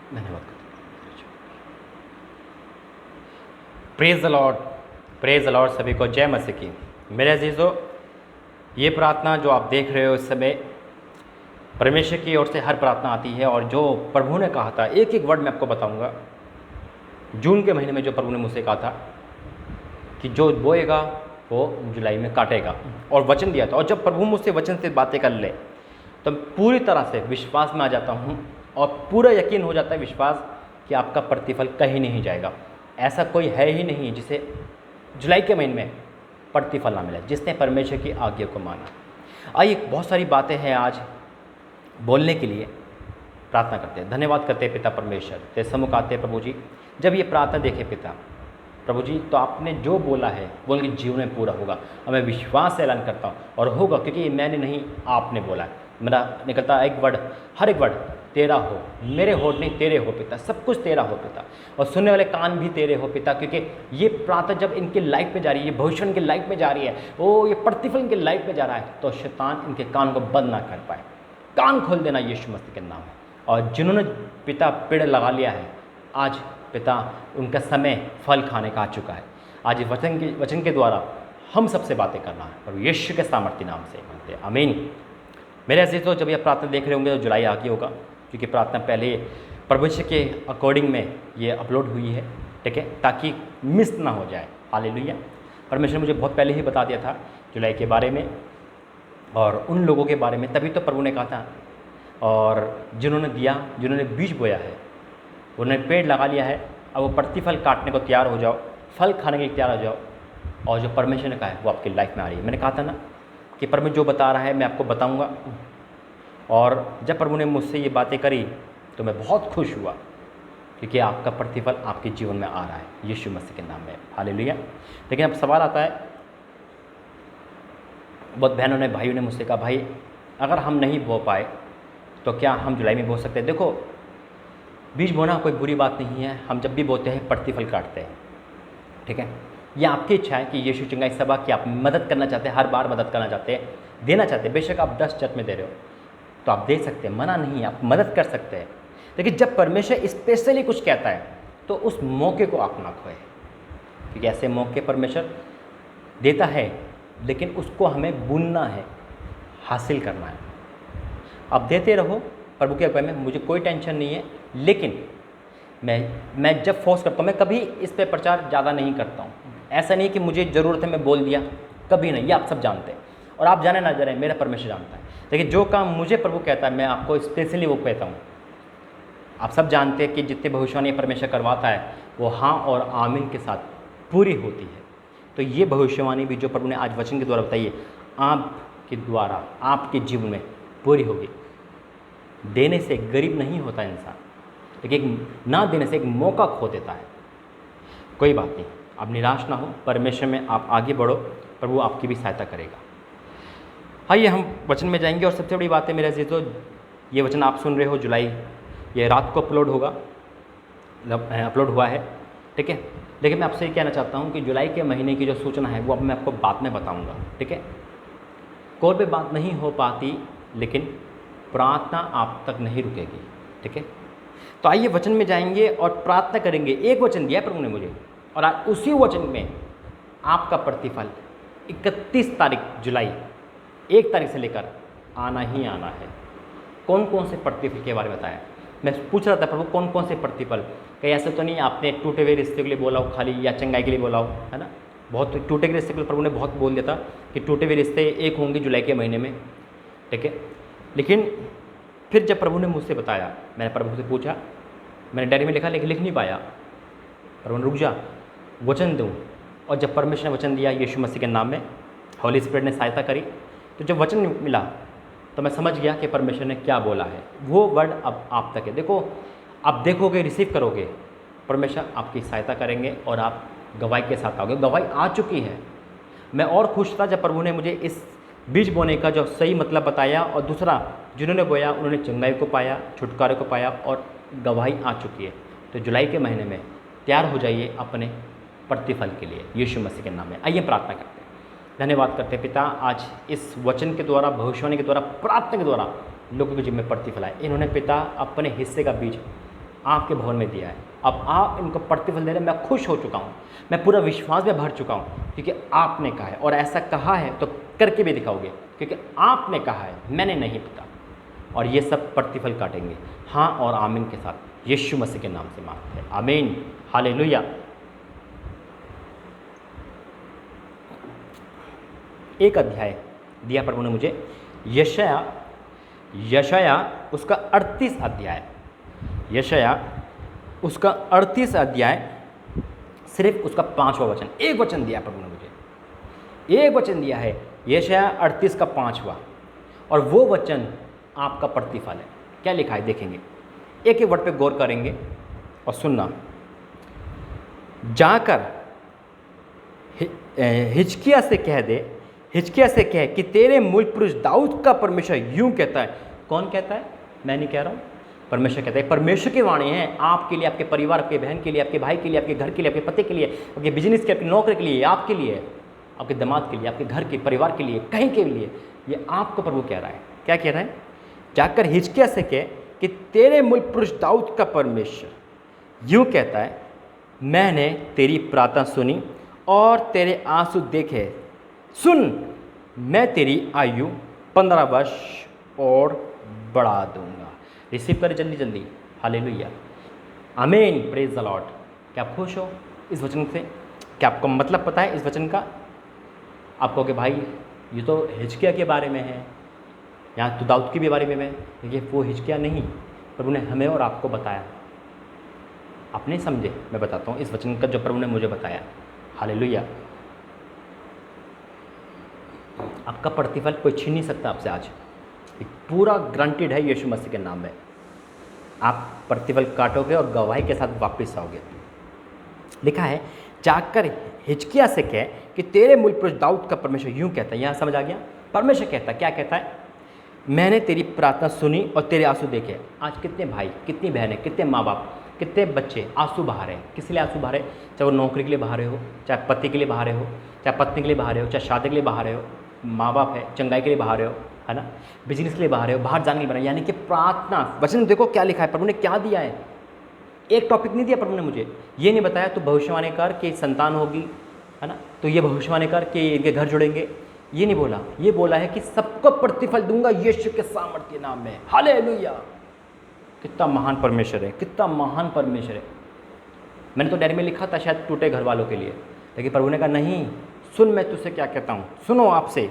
धन्यवाद। Praise the Lord, praise the Lord. सभी को जय मसीह की। मेरे अजीज़ों, ये प्रार्थना जो आप देख रहे हो इस समय परमेश्वर की ओर से हर प्रार्थना आती है, और जो प्रभु ने कहा था, एक एक वर्ड मैं आपको बताऊंगा। जून के महीने में जो प्रभु ने मुझसे कहा था कि जो बोएगा वो जुलाई में काटेगा, और वचन दिया था। और जब प्रभु मुझसे वचन से बातें कर ले तो पूरी तरह से विश्वास में आ जाता हूँ, और पूरा यकीन हो जाता है, विश्वास कि आपका प्रतिफल कहीं नहीं जाएगा। ऐसा कोई है ही नहीं जिसे जुलाई के महीने में प्रतिफल ना मिले, जिसने परमेश्वर की आज्ञा को माना। आइए, बहुत सारी बातें हैं आज बोलने के लिए। प्रार्थना करते हैं, धन्यवाद करते हैं पिता परमेश्वर, तेरे सम्मुख आते हैं प्रभु जी। जब ये प्रार्थना देखे पिता प्रभु जी, तो आपने जो बोला है वो उनके जीवन में पूरा होगा, और मैं विश्वास से ऐलान करता हूँ, और होगा, क्योंकि ये मैंने नहीं, आपने बोला है। मेरा निकलता एक वर्ड, हर एक वर्ड तेरा हो, मेरे होठ नहीं तेरे हो पिता, सब कुछ तेरा हो पिता, और सुनने वाले कान भी तेरे हो पिता। क्योंकि ये प्रार्थना जब इनकी लाइफ में जा रही है, ये भविष्य इनकी लाइफ में जा रही है, वो ये प्रतिफल इनकी लाइफ में जा रहा है, तो शैतान इनके कान को बंद ना कर पाए। कान खोल देना यीशु मसीह के नाम है। और जिन्होंने पिता पेड़ लगा लिया है, आज पिता उनका समय फल खाने का आ चुका है। आज वचन के द्वारा हम सबसे बातें करना है, और यीशु के सामर्थ्य नाम से मांगते हैं, आमीन। मेरे अजीज़ों, जब ये प्रार्थना देख रहे होंगे तो जुलाई आगे होगा, क्योंकि प्रार्थना पहले परमेश्वर के अकॉर्डिंग में ये अपलोड हुई है, ठीक है, ताकि मिस ना हो जाए। हालेलुया। परमेश्वर ने मुझे बहुत पहले ही बता दिया था जुलाई के बारे में और उन लोगों के बारे में, तभी तो प्रभु ने कहा था। और जिन्होंने दिया, जिन्होंने बीज बोया है, उन्होंने पेड़ लगा लिया है, अब वो प्रतिफल काटने को तैयार हो जाओ, फल खाने के लिए तैयार हो जाओ। और जो परमेश्वर ने कहा है वो आपकी लाइफ में आ रही है। मैंने कहा था ना कि परमेश्वर जो बता रहा है मैं आपको बताऊंगा। और जब प्रभु ने मुझसे ये बातें करी तो मैं बहुत खुश हुआ, क्योंकि आपका प्रतिफल आपके जीवन में आ रहा है यीशु मसीह के नाम में। हालेलुया। लेकिन अब सवाल आता है, बहुत बहनों ने, भाइयों ने मुझसे कहा, भाई अगर हम नहीं बो पाए तो क्या हम जुलाई में बो सकते हैं? देखो, बीज बोना कोई बुरी बात नहीं है। हम जब भी बोते हैं प्रतिफल काटते हैं, ठीक है। ये आपकी इच्छा है कि यीशु चंगाई सभा की आप मदद करना चाहते हैं, हर बार मदद करना चाहते हैं, देना चाहते हैं। बेशक आप 10 चर्च में दे रहे हो तो आप दे सकते हैं, मना नहीं है, आप मदद कर सकते हैं। लेकिन जब परमेश्वर स्पेशली कुछ कहता है तो उस मौके को आप ना खोए, क्योंकि ऐसे मौके परमेश्वर देता है, लेकिन उसको हमें बुनना है, हासिल करना है। आप देते रहो प्रभु के अगुवाई में, मुझे कोई टेंशन नहीं है। लेकिन मैं जब फोर्स करता हूँ, मैं कभी इस पे प्रचार ज़्यादा नहीं करता हूँ। ऐसा नहीं कि मुझे ज़रूरत है मैं बोल दिया, कभी नहीं। ये आप सब जानते हैं, और आप जाने ना जाने मेरा परमेश्वर जानता है। लेकिन जो काम मुझे प्रभु कहता है मैं आपको स्पेशली वो कहता हूँ। आप सब जानते हैं कि जितने भविष्यवाणी परमेश्वर करवाता है वो हाँ और आमीन के साथ पूरी होती है। तो ये भविष्यवाणी भी जो प्रभु ने आज वचन के द्वारा बताई है, आपके द्वारा आपके जीवन में पूरी होगी। देने से गरीब नहीं होता इंसान, लेकिन ना देने से एक मौका खो देता है। कोई बात नहीं, आप निराश ना हो, परमेश्वर में आप आगे बढ़ो, प्रभु आपकी भी सहायता करेगा। आइए हम वचन में जाएंगे। और सबसे बड़ी बात है मेरे अजीज़ों, ये वचन आप सुन रहे हो, जुलाई ये रात को अपलोड होगा, अपलोड हुआ है, ठीक है। लेकिन मैं आपसे ये कहना चाहता हूँ कि जुलाई के महीने की जो सूचना है वो अब मैं आपको बाद में बताऊँगा, ठीक है। कॉल पे बात नहीं हो पाती, लेकिन प्रार्थना आप तक नहीं रुकेगी, ठीक है। तो आइए वचन में जाएंगे और प्रार्थना करेंगे। एक वचन दिया प्रभु ने मुझे, और आज उसी वचन में आपका प्रतिफल 31 तारीख जुलाई 1 तारीख से लेकर आना ही आना है। कौन कौन से प्रतिफल के बारे में बताया? मैं पूछ रहा था प्रभु कौन कौन से प्रतिफल, कहीं ऐसे तो नहीं आपने टूटे हुए रिश्ते के लिए बोला हो खाली, या चंगाई के लिए बोला हो, है ना। बहुत टूटे हुए रिश्ते के लिए प्रभु ने बहुत बोल दिया था कि टूटे हुए रिश्ते एक होंगे जुलाई के महीने में, ठीक है। लेकिन फिर जब प्रभु ने मुझसे बताया, मैंने प्रभु से पूछा, मैंने डायरी में लिखा लेकिन लिख नहीं पाया। प्रभु ने रुक जा, वचन दूँ। और जब परमेश्वर ने वचन दिया यीशु मसीह के नाम में, होली स्पिरिट ने सहायता करी, तो जब वचन मिला तो मैं समझ गया कि परमेश्वर ने क्या बोला है। वो वर्ड अब आप तक है। देखो, आप देखोगे, रिसीव करोगे, परमेश्वर आपकी सहायता करेंगे और आप गवाही के साथ आओगे। गवाही आ चुकी है। मैं और खुश था जब प्रभु ने मुझे इस बीज बोने का जो सही मतलब बताया, और दूसरा जिन्होंने बोया उन्होंने चंगाई को पाया, छुटकारे को पाया, और गवाही आ चुकी है। तो जुलाई के महीने में तैयार हो जाइए अपने प्रतिफल के लिए यीशु मसीह के नाम में। आइए प्रार्थना करते हैं। धन्यवाद करते हैं पिता, आज इस वचन के द्वारा, भविष्यवाणी के द्वारा, प्रार्थना के द्वारा लोगों के जीवन में प्रतिफल आए। इन्होंने पिता अपने हिस्से का बीज आपके भवन में दिया है, अब आप इनको प्रतिफल दे रहे हैं। मैं खुश हो चुका हूँ, मैं पूरा विश्वास में भर चुका हूँ, क्योंकि आपने कहा है, और ऐसा कहा है तो करके भी दिखाओगे, क्योंकि आपने कहा है, मैंने नहीं पता। और ये सब प्रतिफल काटेंगे हाँ और आमीन के साथ, यीशु मसीह के नाम से मांगते हैं, आमीन, हालेलुया। एक अध्याय दिया प्रभु ने मुझे, यशाया उसका 38 अध्याय, यशाया उसका 38 अध्याय, सिर्फ उसका 5वां वचन, एक वचन दिया प्रभु ने मुझे, एक वचन दिया है, यशाया 38 का 5वां, और वो वचन आपका प्रतिफल है। क्या लिखा है देखेंगे, एक एक वर्ड पे गौर करेंगे और सुनना। जाकर हिजकिय्याह से कह दे, हिजकिय्याह से कह कि तेरे मूल पुरुष दाऊद का परमेश्वर यूं कहता है। कौन कहता है? मैं नहीं कह रहा हूँ, परमेश्वर कहता है। परमेश्वर की वाणी है आपके लिए, आपके परिवार, आपके बहन के लिए, आपके भाई के लिए, आपके घर के लिए, आपके पति के लिए, आपके बिजनेस के, आपकी नौकरी के लिए, आपके लिए, आपके दामाद के लिए, आपके घर के परिवार के लिए, कहीं के लिए, ये आपको प्रभु कह रहा है। क्या कह रहा है? जाकर हिजकिय्याह से कह कि तेरे मूल पुरुष दाऊद का परमेश्वर यूं कहता है, मैंने तेरी प्रार्थना सुनी और तेरे आंसू देखे। सुन, मैं तेरी आयु 15 वर्ष और बढ़ा दूंगा। रिसीव करें जल्दी जल्दी, हालेलुया, आमीन, प्रेज द लॉर्ड। क्या आप खुश हो इस वचन से? क्या आपको मतलब पता है इस वचन का? आप कहोगे भाई ये तो हिजकिय्याह के बारे में है, यहाँ तो दाऊद के भी बारे में है, लेकिन वो हिजकिय्याह नहीं, प्रभु ने हमें और आपको बताया। आप नहीं समझे, मैं बताता हूँ इस वचन का जो प्रभु ने मुझे बताया। हालेलुया। आपका प्रतिफल कोई छीन नहीं सकता आपसे आज, पूरा ग्रांटेड है यीशु मसीह के नाम में। आप प्रतिफल काटोगे और गवाही के साथ वापस आओगे। लिखा है, जाकर हिजकिय्याह से कह कि तेरे मूल पुरुष दाऊद का परमेश्वर यूं कहता है। यहाँ समझ आ गया? परमेश्वर कहता, क्या कहता है? मैंने तेरी प्रार्थना सुनी और तेरे आंसू देखे। आज कितने भाई, कितनी बहनें, कितने माँ बाप, कितने बच्चे आंसू बहा रहे हैं। किस लिए आंसू बहा रहे हैं? चाहे वो नौकरी के लिए बहा रहे हो, चाहे पति के लिए बहा रहे हो, चाहे पत्नी के लिए बहा रहे हो, चाहे शादी के लिए बहा रहे हो, माँ बाप है चंगाई के लिए बहा रहे हो, है ना, बिजनेस के लिए बहा रहे हो, बाहर जाने के लिए बहा रहे हो। यानी कि प्रार्थना वचन देखो क्या लिखा है, प्रभु ने क्या दिया है। एक टॉपिक नहीं दिया प्रभु ने मुझे, ये नहीं बताया तो भविष्यवाणी कर कि संतान होगी, है ना, तो ये भविष्यवाणी कर कि इनके घर जुड़ेंगे, ये नहीं बोला। ये बोला है कि सबको प्रतिफल दूंगा यीशु के सामर्थ्य नाम में। हालेलुया। कितना महान परमेश्वर है, कितना महान परमेश्वर है। मैंने तो डायरी में लिखा था शायद टूटे घर वालों के लिए, लेकिन प्रभु ने कहा नहीं, सुन मैं तुझसे क्या कहता हूँ, सुनो आपसे।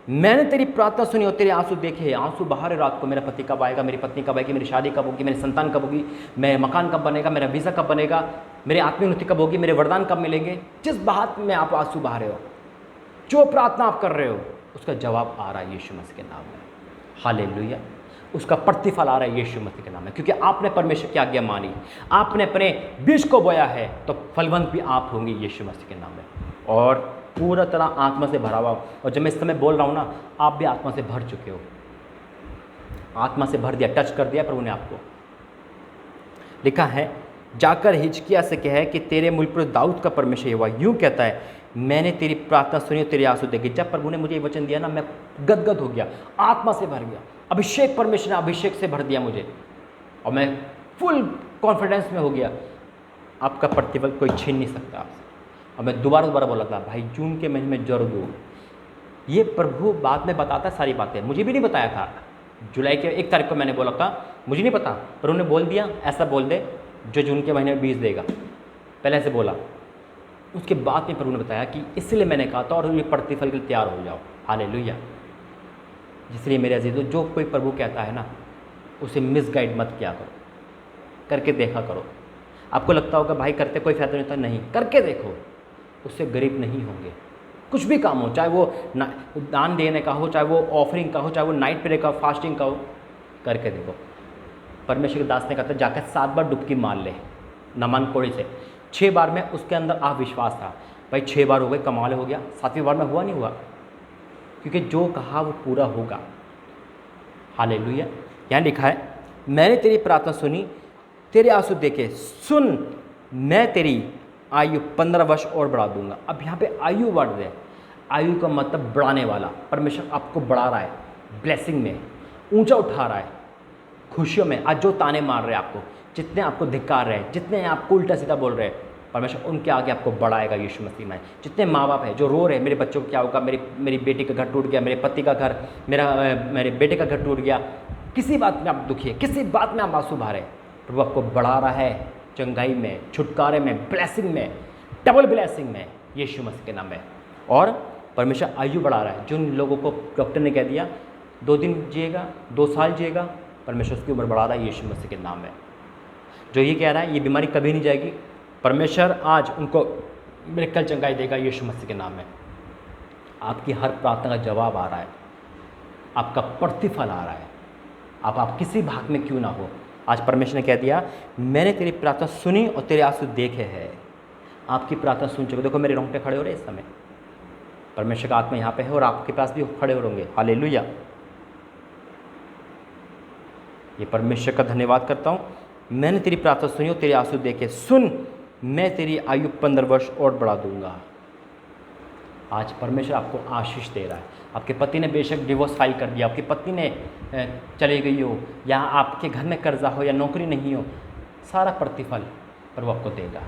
मैंने तेरी प्रार्थना सुनी और तेरे आंसू देखे। आंसू बहा रहे रात को, मेरा पति कब आएगा, मेरी पत्नी कब आएगी, मेरी शादी कब होगी, मेरी संतान कब होगी, मेरा मकान कब बनेगा, मेरा वीज़ा कब बनेगा, मेरी आत्मीय उन्नति कब होगी, मेरे वरदान कब मिलेंगे। जिस बात में आप आंसू बहा रहे हो, जो प्रार्थना आप कर रहे हो, उसका जवाब आ रहा है यीशु मसीह के नाम में। हालेलुया। उसका प्रतिफल आ रहा है यीशु मसीह के नाम में, क्योंकि आपने परमेश्वर की आज्ञा मानी, आपने अपने बीज को बोया है, तो फलवंत भी आप होंगे यीशु मसीह के नाम में, और पूरा तरह आत्मा से भरा हुआ। और जब मैं इस समय बोल रहा हूँ ना, आप भी आत्मा से भर चुके हो, आत्मा से भर दिया, टच कर दिया प्रभु ने आपको। लिखा है, जाकर हिजकिय्याह से कहे कि तेरे मूल पुरुष दाऊद का परमेश्वर यहोवा यूं कहता है, मैंने तेरी प्रार्थना सुनी और तेरे आंसू देखे। जब प्रभु ने मुझे ये वचन दिया ना, मैं गदगद हो गया, आत्मा से भर गया। अभिषेक, परमेश्वर ने अभिषेक से भर दिया मुझे, और मैं फुल कॉन्फिडेंस में हो गया। आपका प्रतिफल कोई छीन नहीं सकता आपसे। और मैं दोबारा बोला था, भाई जून के महीने में जरूर दो। ये प्रभु बाद में बताता है सारी बातें, मुझे भी नहीं बताया था। जुलाई के 1 तारीख को मैंने बोला था, मुझे नहीं पता, पर उन्होंने बोल दिया ऐसा बोल दे जो जून के महीने में बीज देगा, पहले से बोला। उसके बाद में प्रभु ने बताया कि इसलिए मैंने कहा था, और ये प्रतिफल के लिए तैयार हो जाओ। हालेलुया। इसलिए मेरे अजीजों, जो कोई प्रभु कहता है ना, उसे मिसगाइड मत किया करो, करके देखा करो। आपको लगता होगा भाई करते कोई फायदा नहीं होता, नहीं, करके देखो, उससे गरीब नहीं होंगे। कुछ भी काम हो, चाहे वो दान देने का हो, चाहे वो ऑफरिंग का हो, चाहे वो नाइट प्रेयर का, फास्टिंग का हो, करके देखो। परमेश्वर के दास ने कहा था, जाकर 7 बार डुबकी मार ले नमन कोड़ी से। 6 बार में उसके अंदर अविश्वास था, भाई 6 बार हो गए, कमाल हो गया, 7वीं बार में हुआ नहीं हुआ, क्योंकि जो कहा वो पूरा होगा। हालेलुया। यहाँ लिखा है, मैंने तेरी प्रार्थना सुनी, तेरे आंसू देखे। सुन, मैं तेरी आयु 15 वर्ष और बढ़ा दूंगा। अब यहाँ पे आयु बढ़ रहा है, आयु का मतलब बढ़ाने वाला। परमेश्वर आपको बढ़ा रहा है, ब्लेसिंग में ऊंचा उठा रहा है, खुशियों में। आज जो ताने मार रहे हैं आपको, जितने आपको धिक्कार रहे, जितने आपको उल्टा सीधा बोल रहे हैं, परमेश्वर उनके आगे आपको बढ़ाएगा यीशु मसीह में। जितने माँ बाप हैं जो रो रहे हैं, मेरे बच्चों को क्या होगा, मेरी बेटी का घर टूट गया, मेरे पति का घर, मेरे बेटे का घर टूट गया, किसी बात में आप दुखी है, किसी बात में आप आंसू भरे, प्रभु आपको बढ़ा रहा है चंगाई में, छुटकारे में, ब्लेसिंग में, डबल ब्लेसिंग में, यीशु मसीह के नाम में। और परमेश्वर आयु बढ़ा रहा है। जिन लोगों को डॉक्टर ने कह दिया 2 दिन जिएगा, 2 साल जिएगा, परमेश्वर उसकी उम्र बढ़ा रहा है यीशु मसीह के नाम में। जो ये कह रहा है ये बीमारी कभी नहीं जाएगी, परमेश्वर आज उनको मिरेकल चंगाई देगा यीशु मसीह के नाम में। आपकी हर प्रार्थना का जवाब आ रहा है, आपका प्रतिफल आ रहा है, आप किसी भाग में क्यों ना हो। आज परमेश्वर ने कह दिया मैंने तेरी प्रार्थना सुनी और तेरे आंसू देखे हैं। आपकी प्रार्थना सुन चुके। देखो मेरे रोंगटे खड़े हो रहे इस समय, परमेश्वर का आत्मा यहाँ पे है और आपके पास भी खड़े हो होंगे। हालेलुया, ये परमेश्वर का धन्यवाद करता हूँ। मैंने तेरी प्रार्थना सुनी और तेरे आंसू देखे, सुन मैं तेरी आयु 15 वर्ष और बढ़ा दूंगा। आज परमेश्वर आपको आशीष दे रहा है। आपके पति ने बेशक डिवोर्स फाइल कर दिया, आपकी पत्नी ने चली गई हो, या आपके घर में कर्जा हो, या नौकरी नहीं हो, सारा प्रतिफल प्रभु आपको देगा।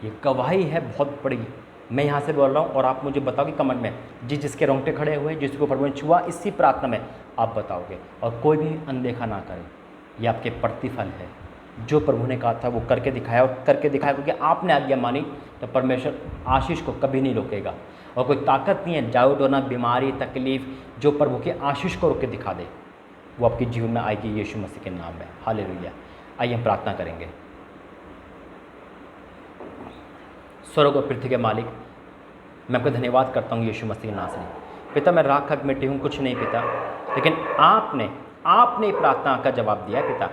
ये गवाही है बहुत बड़ी। मैं यहाँ से बोल रहा हूँ और आप मुझे बताओगे कमेंट में, जिसके रोंगटे खड़े हुए, जिसको प्रभु ने छुआ, इसी प्रार्थना में आप बताओगे। और कोई भी अनदेखा ना करे, ये आपके प्रतिफल है। जो प्रभु ने कहा था वो करके दिखाया, और करके दिखाया क्योंकि आपने आज्ञा मानी, तो परमेश्वर आशीष को कभी नहीं रोकेगा। और कोई ताकत नहीं है, डाउट होना, बीमारी, तकलीफ, जो प्रभु के आशीष को रोक के दिखा दे, वो आपके जीवन में आएगी यीशु मसीह के नाम में। हालेलुया। आइए हम प्रार्थना करेंगे। स्वर्ग और पृथ्वी के मालिक, मैं आपका धन्यवाद करता हूँ यीशु मसीह के नाम से। पिता मैं राख खाक मिट्टी हूँ, कुछ नहीं पिता, लेकिन आपने प्रार्थना का जवाब दिया है पिता।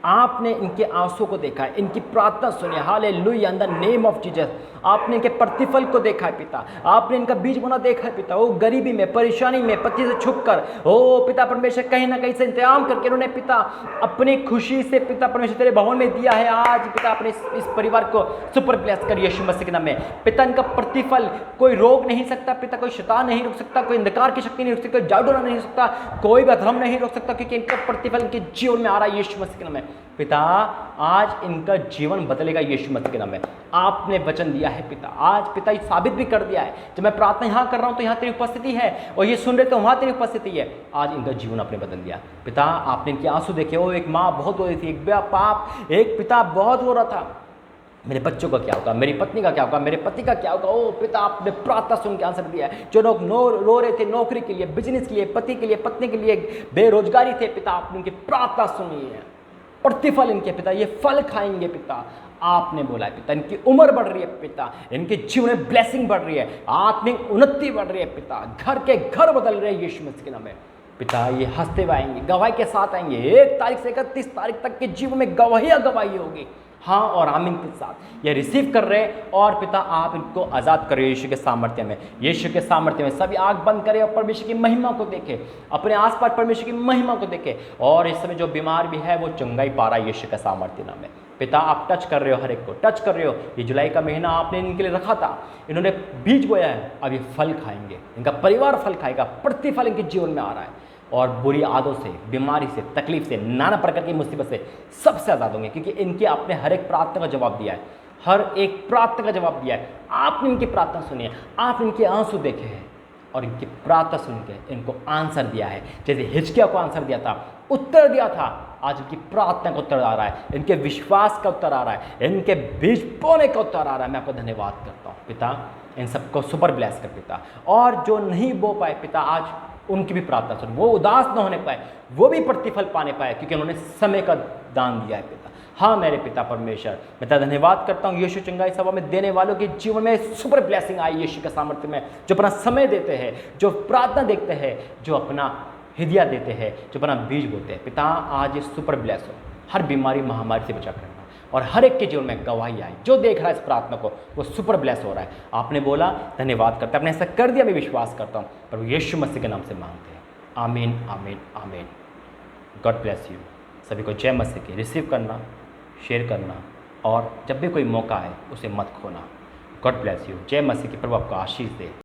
आपने इनके आंसू को देखा है, इनकी प्रार्थना सुनी। Hallelujah, in the name of Jesus. आपने इनके प्रतिफल को देखा है पिता, आपने इनका बीज बोना देखा है पिता। ओ गरीबी में, परेशानी में, पति से छुपकर, ओ पिता परमेश्वर कहीं ना कहीं से इंतजाम करके उन्होंने पिता अपनी खुशी से पिता परमेश्वर तेरे भवन में दिया है। आज पिता अपने इस परिवार को सुपर ब्लेस कर यीशु मसीह के नाम में। पिता इनका प्रतिफल कोई रोक नहीं सकता पिता, कोई शैतान नहीं रोक सकता, कोई अंधकार की शक्ति नहीं रोक सकती, कोई जादू नहीं रोक सकता, कोई भी अधर्म नहीं रोक सकता, क्योंकि इनका प्रतिफल इनके जीवन में आ रहा है यीशु मसीह के नाम में। पिता आज इनका जीवन बदलेगा यीशु मसीह के नाम में। आपने वचन दिया है पिता, आज पिता ये साबित भी कर दिया है। जब मैं प्रार्थना यहाँ कर रहा हूँ तो यहाँ तेरी उपस्थिति है, और ये सुन रहे तो वहाँ तेरी उपस्थिति है। आज इनका जीवन आपने बदल दिया पिता। आपने इनके आंसू देखे। वो एक माँ बहुत रो रही थी, एक पिता बहुत रो रहा था, मेरे बच्चों का क्या होगा, मेरी पत्नी का क्या होगा, मेरे पति का क्या होगा। ओ पिता आपने प्रार्थना सुन के आंसर दिया है। जो लोग रो रहे थे नौकरी के लिए, बिजनेस के लिए, पति के लिए, पत्नी के लिए, बेरोजगारी थे पिता, आपने उनकी प्रार्थना सुनी है। प्रतिफल इनके पिता, ये फल खाएंगे पिता। आपने बोला है पिता, इनकी उम्र बढ़ रही है पिता, इनके जीवन में ब्लेसिंग बढ़ रही है, आत्मिक उन्नति बढ़ रही है पिता, घर के घर बदल रहे हैं यीशु मसीह के नाम में पिता। ये हंसते हुए आएंगे, गवाही के साथ आएंगे। 1 तारीख से 31 तारीख तक के जीवन में गवाही होगी। हाँ और आमीन के साथ ये रिसीव कर रहे हैं। और पिता आप इनको आज़ाद करें यीशु के सामर्थ्य में, यीशु के सामर्थ्य में। सभी आँख बंद करें और परमेश्वर की महिमा को देखें, अपने आसपास परमेश्वर की महिमा को देखें। और इस समय जो बीमार भी है वो चंगाई पा रहा है यीशु के सामर्थ्य नाम में। पिता आप टच कर रहे हो, हर एक को टच कर रहे हो। ये जुलाई का महीना आपने इनके लिए रखा था, इन्होंने बीज बोया है, अब ये फल खाएंगे, इनका परिवार फल खाएगा, प्रतिफल इनके जीवन में आ रहा है। और बुरी आदतों से, बीमारी से, तकलीफ से, नाना प्रकार की मुसीबत से सबसे आज़ाद होंगे, क्योंकि इनके आपने हर एक प्रार्थना का जवाब दिया है, हर एक प्रार्थना का जवाब दिया है। आपने इनकी प्रार्थना सुनी है, आपने इनके आंसू देखे हैं, और इनकी प्रार्थना सुन के इनको आंसर दिया है। जैसे हिजकिय्याह को आंसर दिया था, उत्तर दिया था, आज इनकी प्रार्थना का उत्तर आ रहा है, इनके विश्वास का उत्तर आ रहा है, इनके बीज बोने का उत्तर आ रहा है। मैं आपको धन्यवाद करता हूँ पिता, इन सबको सुपर ब्लेस कर पिता। और जो नहीं बो पाए पिता, आज उनकी भी प्रार्थना सुन, वो उदास न होने पाए, वो भी प्रतिफल पाने पाए, क्योंकि उन्होंने समय का दान दिया है पिता। हाँ मेरे पिता परमेश्वर, मैं तेरा धन्यवाद करता हूँ यीशु चंगाई सभा में देने वालों के जीवन में सुपर ब्लेसिंग आई यीशु के सामर्थ्य में, जो अपना समय देते हैं, जो प्रार्थना देखते हैं, जो अपना हृदय देते हैं, जो अपना बीज बोते हैं। पिता आज ये सुपर ब्लेस हो, हर बीमारी महामारी से बचा करना, और हर एक के जीवन में गवाही आई। जो देख रहा है इस प्रार्थना को वो सुपर ब्लेस हो रहा है। आपने बोला धन्यवाद करते, आपने ऐसा कर दिया, मैं विश्वास करता हूँ। प्रभु यीशु मसीह के नाम से मांगते हैं, आमीन आमीन आमीन। God bless you. सभी को जय मसीह की। रिसीव करना, शेयर करना, और जब भी कोई मौका आए उसे मत खोना। God bless you. जय मसीह की। प्रभु आपको आशीष दे।